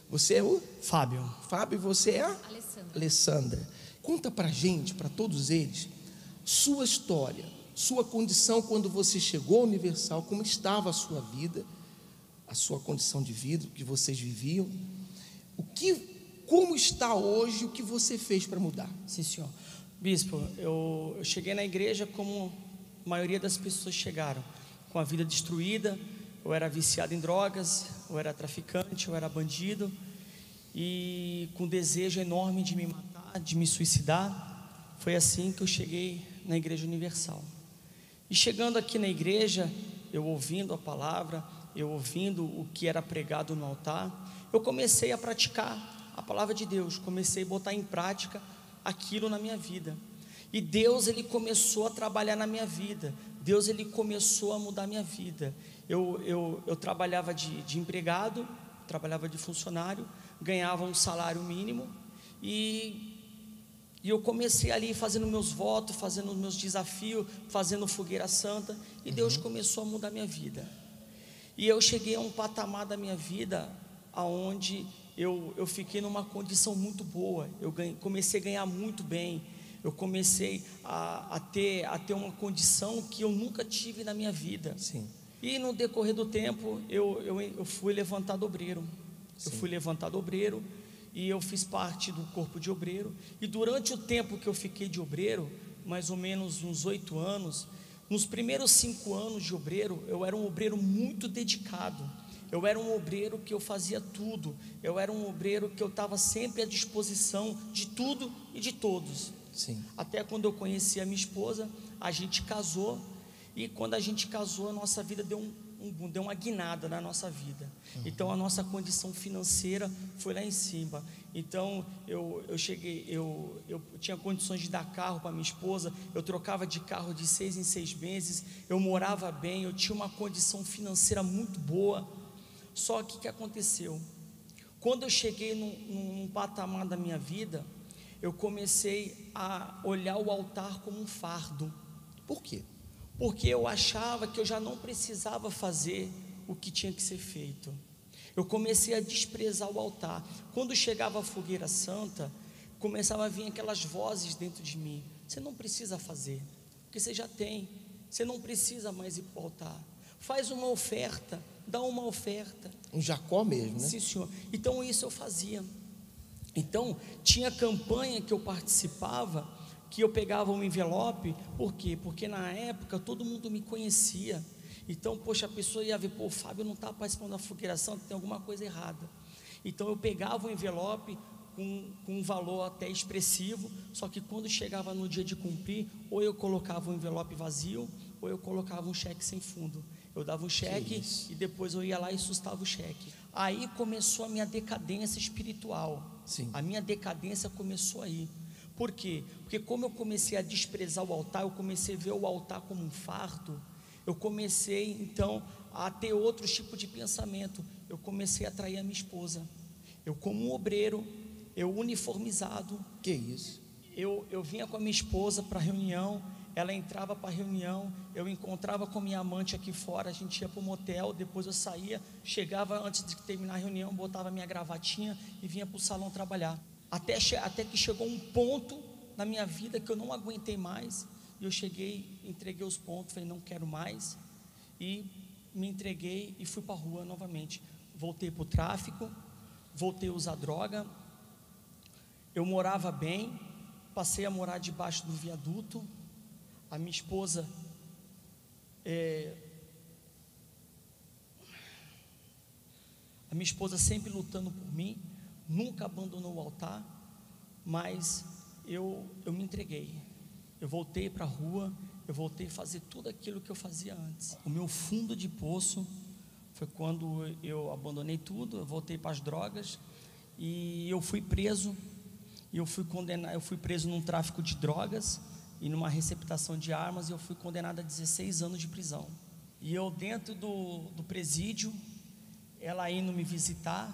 Você é o Fábio. Fábio e você é a Alessandra. Alessandra. Conta pra gente, para todos eles, sua história, sua condição quando você chegou ao Universal, como estava a sua vida, a sua condição de vida, o que vocês viviam, como está hoje, o que você fez para mudar? Sim, senhor. Bispo, eu cheguei na igreja como a maioria das pessoas chegaram, com a vida destruída. Eu era viciado em drogas, eu era traficante, eu era bandido, e com desejo enorme de me matar, de me suicidar. Foi assim que eu cheguei na Igreja Universal. E chegando aqui na igreja, eu ouvindo a palavra, eu ouvindo o que era pregado no altar, eu comecei a praticar a palavra de Deus, comecei a botar em prática aquilo na minha vida. E Deus, Ele começou a trabalhar na minha vida. Deus, Ele começou a mudar a minha vida. Eu trabalhava de empregado, trabalhava de funcionário, ganhava um salário mínimo, e eu comecei ali fazendo meus votos, fazendo meus desafios, fazendo fogueira santa, e Deus começou a mudar a minha vida. E eu cheguei a um patamar da minha vida aonde eu fiquei numa condição muito boa. Comecei a ganhar muito bem. Eu comecei a ter uma condição que eu nunca tive na minha vida. Sim. E no decorrer do tempo eu fui levantado obreiro. Sim. Eu fui levantado obreiro, e eu fiz parte do corpo de obreiro. E durante o tempo que eu fiquei de obreiro, mais ou menos uns 8 anos, nos primeiros 5 anos de obreiro, eu era um obreiro muito dedicado. Eu era um obreiro que eu fazia tudo. Eu era um obreiro que eu estava sempre à disposição de tudo e de todos. Sim. Até quando eu conheci a minha esposa, a gente casou. E quando a gente casou, a nossa vida deu uma guinada na nossa vida. Então a nossa condição financeira foi lá em cima. Então eu tinha condições de dar carro para minha esposa. Eu trocava de carro de 6 em 6 meses. Eu morava bem, eu tinha uma condição financeira muito boa. Só que o que aconteceu? Quando eu cheguei num patamar da minha vida, eu comecei a olhar o altar como um fardo. Por quê? Porque eu achava que eu já não precisava fazer o que tinha que ser feito. Eu comecei a desprezar o altar. Quando chegava a fogueira santa, começava a vir aquelas vozes dentro de mim: você não precisa fazer, porque você já tem. Você não precisa mais ir para o altar. Faz uma oferta, dá uma oferta. Um Jacó mesmo, né? Sim, senhor. Então isso eu fazia. Então tinha campanha que eu participava, que eu pegava um envelope. Por quê? Porque na época todo mundo me conhecia. Então, poxa, a pessoa ia ver: pô, o Fábio não está participando da fogueira santa, tem alguma coisa errada. Então eu pegava um envelope com um valor até expressivo, só que quando chegava no dia de cumprir, ou eu colocava um envelope vazio, ou eu colocava um cheque sem fundo. Eu dava um cheque e depois eu ia lá e sustava o cheque. Aí começou a minha decadência espiritual. Sim. A minha decadência começou aí. Por quê? Porque como eu comecei a desprezar o altar, eu comecei a ver o altar como um fardo. Eu comecei então a ter outro tipo de pensamento. Eu comecei a trair a minha esposa. Eu, como um obreiro, eu uniformizado. Que isso? Eu vinha com a minha esposa para a reunião. Ela entrava para a reunião, eu encontrava com minha amante aqui fora, a gente ia para o motel, depois eu saía, chegava antes de terminar a reunião, botava minha gravatinha e vinha para o salão trabalhar. Até que chegou um ponto na minha vida que eu não aguentei mais, e eu cheguei, entreguei os pontos, falei: não quero mais, e me entreguei e fui para a rua novamente. Voltei para o tráfico, voltei a usar droga. Eu morava bem, passei a morar debaixo do viaduto. A minha esposa sempre lutando por mim, nunca abandonou o altar, mas eu me entreguei. Eu voltei para a rua, eu voltei a fazer tudo aquilo que eu fazia antes. O meu fundo de poço foi quando eu abandonei tudo, eu voltei para as drogas, e eu fui preso, e eu fui condenado. Eu fui preso num tráfico de drogas e numa receptação de armas, e eu fui condenado a 16 anos de prisão. E eu dentro do presídio, ela indo me visitar,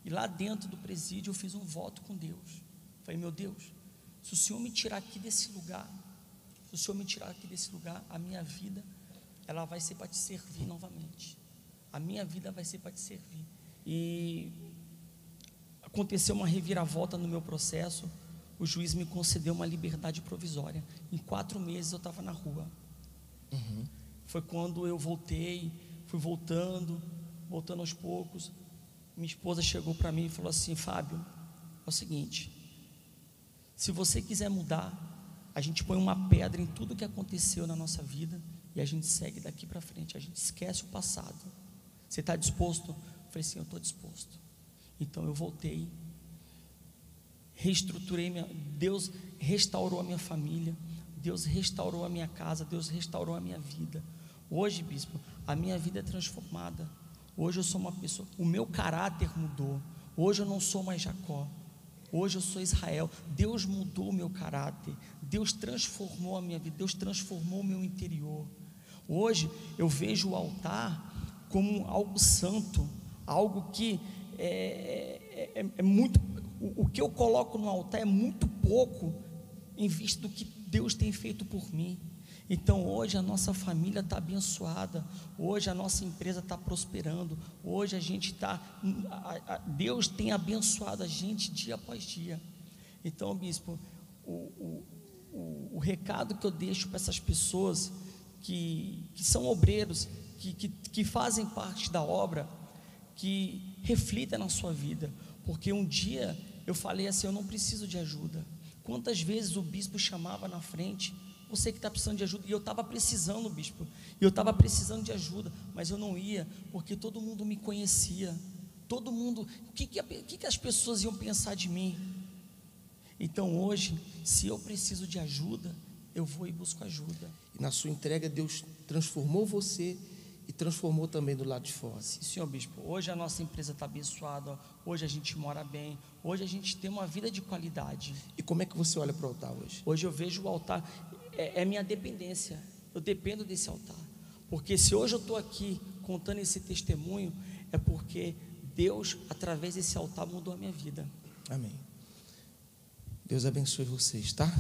e lá dentro do presídio eu fiz um voto com Deus. Falei: meu Deus, se o Senhor me tirar aqui desse lugar, a minha vida, ela vai ser para te servir novamente. a minha vida vai ser para te servir. E aconteceu uma reviravolta no meu processo. O juiz me concedeu uma liberdade provisória. Em 4 meses eu estava na rua. Foi quando eu voltei, fui voltando aos poucos. Minha esposa chegou para mim e falou assim: Fábio, é o seguinte, se você quiser mudar, a gente põe uma pedra em tudo que aconteceu na nossa vida e a gente segue daqui para frente, a gente esquece o passado. Você está disposto? Eu falei assim: eu estou disposto. Então eu voltei, reestruturei Deus restaurou a minha família, Deus restaurou a minha casa, Deus restaurou a minha vida. Hoje, bispo, a minha vida é transformada. Hoje eu sou uma pessoa, o meu caráter mudou. Hoje eu não sou mais Jacó, hoje eu sou Israel. Deus mudou o meu caráter, Deus transformou a minha vida, Deus transformou o meu interior. Hoje eu vejo o altar como algo santo, algo que é muito, o que eu coloco no altar é muito pouco em vista do que Deus tem feito por mim. Então hoje a nossa família está abençoada, hoje a nossa empresa está prosperando, hoje a gente está, Deus tem abençoado a gente dia após dia. Então, bispo, o recado que eu deixo para essas pessoas que são obreiros, que fazem parte da obra, que reflita na sua vida, porque um dia eu falei assim: eu não preciso de ajuda. Quantas vezes o bispo chamava na frente: você que está precisando de ajuda, e eu estava precisando, bispo, e eu estava precisando de ajuda, mas eu não ia, porque todo mundo me conhecia, todo mundo, o que as pessoas iam pensar de mim? Então hoje, se eu preciso de ajuda, eu vou e busco ajuda. E na sua entrega, Deus transformou você e transformou também do lado de fora. Sim, senhor bispo, hoje a nossa empresa está abençoada, hoje a gente mora bem, hoje a gente tem uma vida de qualidade. E como é que você olha para o altar hoje? Hoje eu vejo o altar, é minha dependência, eu dependo desse altar, porque se hoje eu estou aqui contando esse testemunho, é porque Deus, através desse altar, mudou a minha vida. Amém. Deus abençoe vocês, tá?